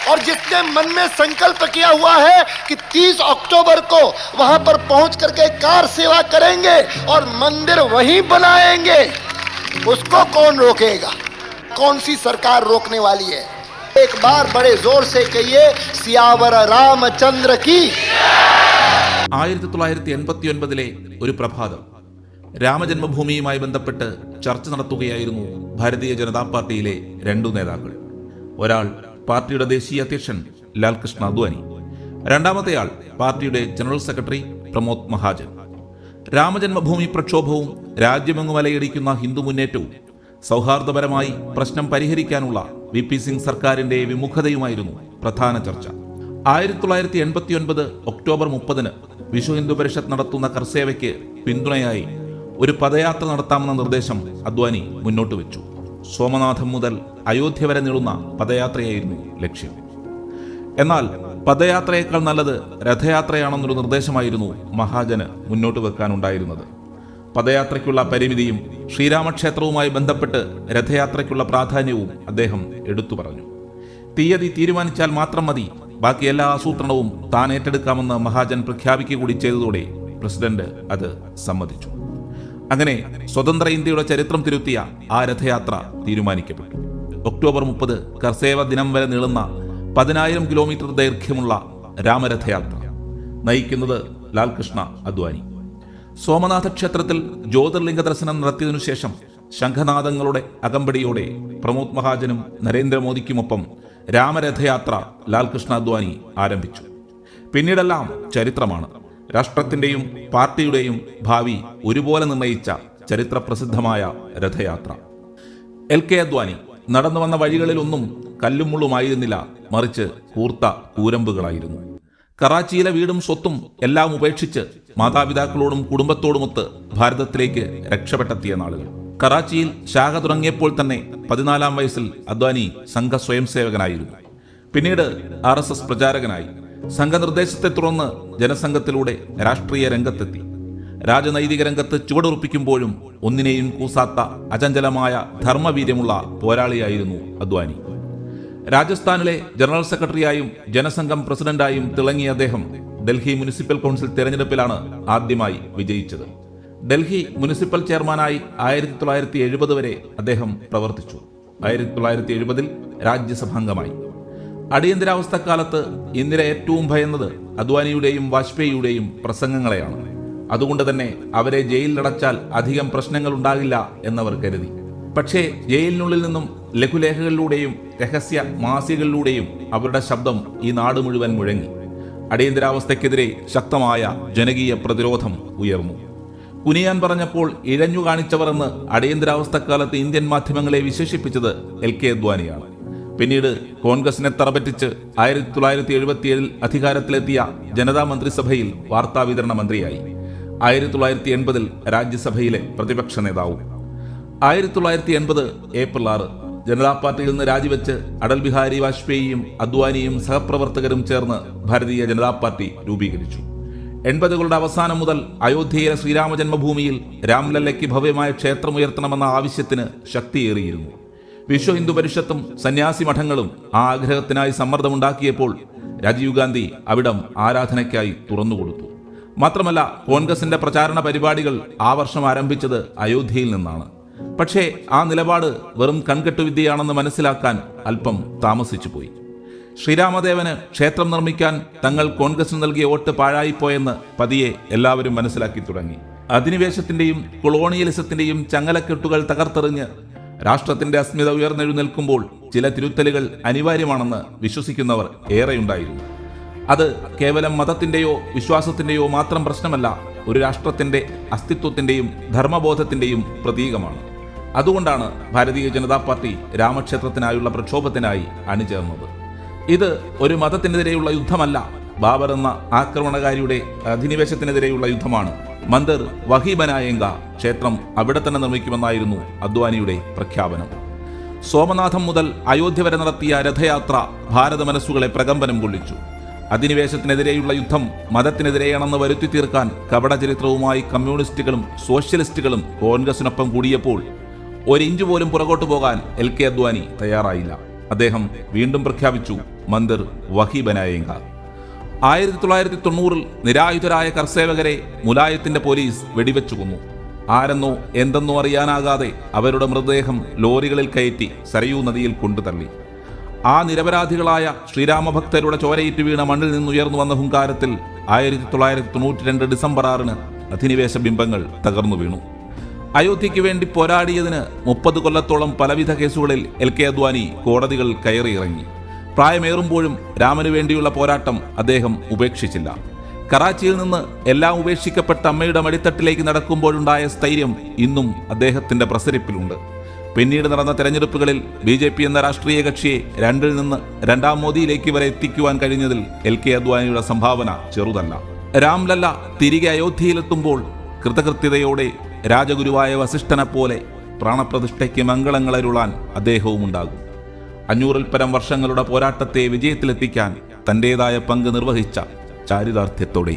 और जिसने मन में संकल्प किया हुआ है कि 30 अक्टूबर को वहां पर पहुंच करके कार सेवा करेंगे और मंदिर वहीं बनाएंगे, उसको कौन रोकेगा? कौन सी सरकार रोकने वाली है? एक बार बड़े जोर से कहिए, सियावर रामचंद्र की। 1989 ഒരു പ്രഭാതം രാമജന്മഭൂമിയുമായി ബന്ധപ്പെട്ട് ചർച്ച നടത്തുകയായിരുന്നു ഭാരതീയ ജനതാ പാർട്ടിയിലെ രണ്ടു നേതാക്കൾ. ഒരാൾ പാർട്ടിയുടെ ദേശീയ അധ്യക്ഷൻ ലാൽകൃഷ്ണ അദ്വാനി, രണ്ടാമത്തെയാൾ പാർട്ടിയുടെ ജനറൽ സെക്രട്ടറി പ്രമോദ് മഹാജൻ. രാമജന്മഭൂമി പ്രക്ഷോഭവും രാജ്യമെങ്ങും അലയടിക്കുന്ന ഹിന്ദു മുന്നേറ്റവും സൗഹാർദ്ദപരമായി പ്രശ്നം പരിഹരിക്കാനുള്ള VP സിംഗ് സർക്കാരിന്റെ വിമുഖതയുമായിരുന്നു പ്രധാന ചർച്ച. 1989 ഒക്ടോബർ 30 വിശ്വ ഹിന്ദു പരിഷത്ത് നടത്തുന്ന കർസേവയ്ക്ക് പിന്തുണയായി ഒരു പദയാത്ര നടത്താമെന്ന നിർദ്ദേശം അദ്വാനി മുന്നോട്ട് വെച്ചു. സോമനാഥം മുതൽ അയോധ്യ വരെ നീളുന്ന പദയാത്രയായിരുന്നു ലക്ഷ്യം. എന്നാൽ പദയാത്രയേക്കാൾ നല്ലത് രഥയാത്രയാണെന്നൊരു നിർദ്ദേശമായിരുന്നു മഹാജന് മുന്നോട്ട് വെക്കാനുണ്ടായിരുന്നത്. പദയാത്രയ്ക്കുള്ള പരിമിതിയും ശ്രീരാമക്ഷേത്രവുമായി ബന്ധപ്പെട്ട് രഥയാത്രയ്ക്കുള്ള പ്രാധാന്യവും അദ്ദേഹം എടുത്തു പറഞ്ഞു. തീയതി തീരുമാനിച്ചാൽ മാത്രം മതി, ബാക്കി എല്ലാ ആസൂത്രണവും താൻ ഏറ്റെടുക്കാമെന്ന് മഹാജൻ പ്രഖ്യാപിക്കുക കൂടി ചെയ്തതോടെ പ്രസിഡന്റ് അത് സമ്മതിച്ചു. അങ്ങനെ സ്വതന്ത്ര ഇന്ത്യയുടെ ചരിത്രം തിരുത്തിയ ആ രഥയാത്ര തീരുമാനിക്കപ്പെട്ടു. ഒക്ടോബർ 30 കർസേവ ദിനം വരെ നീളുന്ന 10,000 കിലോമീറ്റർ ദൈർഘ്യമുള്ള രാമരഥയാത്ര നയിക്കുന്നത് ലാൽകൃഷ്ണ അദ്വാനി. സോമനാഥ ക്ഷേത്രത്തിൽ ജ്യോതിർലിംഗ ദർശനം നടത്തിയതിനു ശേഷം ശംഖനാദങ്ങളുടെ അകമ്പടിയോടെ പ്രമോദ് മഹാജനും നരേന്ദ്രമോദിക്കുമൊപ്പം രാമരഥയാത്ര ലാൽകൃഷ്ണ അദ്വാനി ആരംഭിച്ചു. പിന്നീടെല്ലാം ചരിത്രമാണ്. രാഷ്ട്രത്തിന്റെയും പാർട്ടിയുടെയും ഭാവി ഒരുപോലെ നിർണയിച്ച ചരിത്രപ്രസിദ്ധമായ രഥയാത്ര. LK അദ്വാനി നടന്നു വന്ന വഴികളിലൊന്നും കല്ലും മുള്ളുമായിരുന്നില്ല, മറിച്ച് കൂർത്ത കൂരമ്പുകളായിരുന്നു. കറാച്ചിയിലെ വീടും സ്വത്തും എല്ലാം ഉപേക്ഷിച്ച് മാതാപിതാക്കളോടും കുടുംബത്തോടുമൊത്ത് ഭാരതത്തിലേക്ക് രക്ഷപ്പെട്ടെത്തിയ നാളുകൾ. കറാച്ചിയിൽ ശാഖ തുടങ്ങിയപ്പോൾ തന്നെ 14-ാം വയസ്സിൽ അദ്വാനി സംഘ സ്വയംസേവകനായിരുന്നു. പിന്നീട് RSS പ്രചാരകനായി. സംഘനിർദ്ദേശത്തെ തുടർന്ന് ജനസംഘത്തിലൂടെ രാഷ്ട്രീയ രംഗത്തെത്തി. രാജനൈതിക രംഗത്ത് ചുവടുറപ്പിക്കുമ്പോഴും ഒന്നിനെയും കൂസാത്ത അചഞ്ചലമായ ധർമ്മവീര്യമുള്ള പോരാളിയായിരുന്നു അദ്വാനി. രാജസ്ഥാനിലെ ജനറൽ സെക്രട്ടറിയായും ജനസംഘം പ്രസിഡന്റായും തിളങ്ങിയ അദ്ദേഹം ഡൽഹി മുനിസിപ്പൽ കൗൺസിൽ തെരഞ്ഞെടുപ്പിലാണ് ആദ്യമായി വിജയിച്ചത്. ഡൽഹി മുനിസിപ്പൽ ചെയർമാനായി 1970 വരെ അദ്ദേഹം പ്രവർത്തിച്ചു. 1970 രാജ്യസഭാംഗമായി. അടിയന്തരാവസ്ഥക്കാലത്ത് ഇന്ദിര ഏറ്റവും ഭയന്നത് അദ്വാനിയുടെയും വാജ്പേയിയുടെയും പ്രസംഗങ്ങളെയാണ്. അതുകൊണ്ട് തന്നെ അവരെ ജയിലിലടച്ചാൽ അധികം പ്രശ്നങ്ങൾ ഉണ്ടാകില്ല എന്നവർ കരുതി. പക്ഷേ ജയിലിനുള്ളിൽ നിന്നും ലഘുലേഖകളിലൂടെയും രഹസ്യ മാസികകളിലൂടെയും അവരുടെ ശബ്ദം ഈ നാട് മുഴുവൻ മുഴങ്ങി. അടിയന്തരാവസ്ഥയ്ക്കെതിരെ ശക്തമായ ജനകീയ പ്രതിരോധം ഉയർന്നു. കുനിയാൻ പറഞ്ഞപ്പോൾ ഇഴഞ്ഞു കാണിച്ചവർ എന്ന് അടിയന്തരാവസ്ഥക്കാലത്ത് ഇന്ത്യൻ മാധ്യമങ്ങളെ വിശേഷിപ്പിച്ചത് LK അദ്വാനിയാണ്. പിന്നീട് കോൺഗ്രസിനെ തറപറ്റിച്ച് 1977 അധികാരത്തിലെത്തിയ ജനതാ മന്ത്രിസഭയിൽ വാർത്താവിതരണ മന്ത്രിയായി. 1980 രാജ്യസഭയിലെ പ്രതിപക്ഷ നേതാവും. 1980 ഏപ്രിൽ 6 ജനതാ പാർട്ടിയിൽ നിന്ന് രാജിവെച്ച് അടൽ ബിഹാരി വാജ്പേയിയും അദ്വാനിയും സഹപ്രവർത്തകരും ചേർന്ന് ഭാരതീയ ജനതാ പാർട്ടി രൂപീകരിച്ചു. 80കളുടെ അവസാനം മുതൽ അയോധ്യയിലെ ശ്രീരാമജന്മഭൂമിയിൽ രാംലല്ലയ്ക്ക് ഭവ്യമായ ക്ഷേത്രമുയർത്തണമെന്ന ആവശ്യത്തിന് ശക്തിയേറിയിരുന്നു. വിശ്വ ഹിന്ദു പരിഷത്തും സന്യാസി മഠങ്ങളും ആ ആഗ്രഹത്തിനായി സമ്മർദ്ദമുണ്ടാക്കിയപ്പോൾ രാജീവ് ഗാന്ധി അവിടം ആരാധനയ്ക്കായി തുറന്നുകൊടുത്തു. മാത്രമല്ല, കോൺഗ്രസിന്റെ പ്രചാരണ പരിപാടികൾ ആ വർഷം ആരംഭിച്ചത് അയോധ്യയിൽ നിന്നാണ്. പക്ഷേ ആ നിലപാട് വെറും കൺകെട്ടുവിദ്യയാണെന്ന് മനസ്സിലാക്കാൻ അല്പം താമസിച്ചു പോയി. ശ്രീരാമദേവന് ക്ഷേത്രം നിർമ്മിക്കാൻ തങ്ങൾ കോൺഗ്രസിന് നൽകിയ വോട്ട് പാഴായിപ്പോയെന്ന് പതിയെ എല്ലാവരും മനസ്സിലാക്കി തുടങ്ങി. അധിനിവേശത്തിന്റെയും കൊളോണിയലിസത്തിന്റെയും ചങ്ങലക്കെട്ടുകൾ തകർത്തെറിഞ്ഞ് രാഷ്ട്രത്തിന്റെ അസ്മിത ഉയർന്നെഴുന്നേൽക്കുമ്പോൾ ചില തിരുത്തലുകൾ അനിവാര്യമാണെന്ന് വിശ്വസിക്കുന്നവർ ഏറെയുണ്ടായിരുന്നു. അത് കേവലം മതത്തിന്റെയോ വിശ്വാസത്തിന്റെയോ മാത്രം പ്രശ്നമല്ല, ഒരു രാഷ്ട്രത്തിന്റെ അസ്തിത്വത്തിന്റെയും ധർമ്മബോധത്തിന്റെയും പ്രതീകമാണ്. അതുകൊണ്ടാണ് ഭാരതീയ ജനതാ പാർട്ടി രാമക്ഷേത്രത്തിനായുള്ള പ്രക്ഷോഭത്തിനായി അണിചേർന്നത്. ഇത് ഒരു മതത്തിനെതിരെയുള്ള യുദ്ധമല്ല, ബാബർ എന്ന ആക്രമണകാരിയുടെ അധിനിവേശത്തിനെതിരെയുള്ള യുദ്ധമാണ്. മന്ദിർ വഹി ബനായേങ്ക, ക്ഷേത്രം അവിടെ തന്നെ നിർമ്മിക്കുമെന്നായിരുന്നു അദ്വാനിയുടെ പ്രഖ്യാപനം. സോമനാഥം മുതൽ അയോധ്യ വരെ നടത്തിയ രഥയാത്ര ഭാരത മനസ്സുകളെ പ്രകമ്പനം കൊള്ളിച്ചു. അധിനിവേശത്തിനെതിരെയുള്ള യുദ്ധം മതത്തിനെതിരെയാണെന്ന് വരുത്തി തീർക്കാൻ കപടചരിത്രവുമായി കമ്മ്യൂണിസ്റ്റുകളും സോഷ്യലിസ്റ്റുകളും കോൺഗ്രസിനൊപ്പം കൂടിയപ്പോൾ ഒരിഞ്ചു പോലും പുറകോട്ട് പോകാൻ LK അദ്വാനി തയ്യാറായില്ല. അദ്ദേഹം വീണ്ടും പ്രഖ്യാപിച്ചു മന്ദിർ വഹി ബനായേങ്ക. 1990 നിരായുധരായ കർസേവകരെ മുലായത്തിന്റെ പോലീസ് വെടിവെച്ചു കൊന്നു. ആരെന്നോ എന്തെന്നോ അറിയാനാകാതെ അവരുടെ മൃതദേഹം ലോറികളിൽ കയറ്റി സരയൂ നദിയിൽ കൊണ്ടുതള്ളി. ആ നിരപരാധികളായ ശ്രീരാമഭക്തരുടെ ചോരയിട്ട് വീണ മണ്ണിൽ നിന്നുയർന്നു വന്ന ഹുങ്കാരത്തിൽ 1992 ഡിസംബർ 6 അധിനിവേശ ബിംബങ്ങൾ തകർന്നു വീണു. അയോധ്യയ്ക്ക് വേണ്ടി പോരാടിയതിന് 30 കൊല്ലത്തോളം പലവിധ കേസുകളിൽ LK അദ്വാനി കോടതികൾ കയറിയിറങ്ങി. പ്രായമേറുമ്പോഴും രാമനു വേണ്ടിയുള്ള പോരാട്ടം അദ്ദേഹം ഉപേക്ഷിച്ചില്ല. കറാച്ചിയിൽ നിന്ന് എല്ലാം ഉപേക്ഷിക്കപ്പെട്ട അമ്മയുടെ മടിത്തട്ടിലേക്ക് നടക്കുമ്പോഴുണ്ടായ സ്ഥൈര്യം ഇന്നും അദ്ദേഹത്തിന്റെ പ്രസരിപ്പിലുണ്ട്. പിന്നീട് നടന്ന തെരഞ്ഞെടുപ്പുകളിൽ BJP എന്ന രാഷ്ട്രീയ കക്ഷിയെ 2-ൽ നിന്ന് 2ാം മോദിയിലേക്ക് വരെ എത്തിക്കുവാൻ കഴിഞ്ഞതിൽ LK അദ്വാനിയുടെ സംഭാവന ചെറുതല്ല. രാംലല്ല തിരികെ അയോധ്യയിലെത്തുമ്പോൾ കൃതകൃത്യതയോടെ രാജഗുരുവായ വസിഷ്ഠനെപ്പോലെ പ്രാണപ്രതിഷ്ഠയ്ക്ക് മംഗളങ്ങളരുളാൻ അദ്ദേഹവും ഉണ്ടാകും. 500-ൽ പരം വർഷങ്ങളുടെ പോരാട്ടത്തെ വിജയത്തിലെത്തിക്കാൻ തൻ്റെതായ പങ്ക് നിർവഹിച്ച ചാരിതാർത്ഥ്യത്തോടെ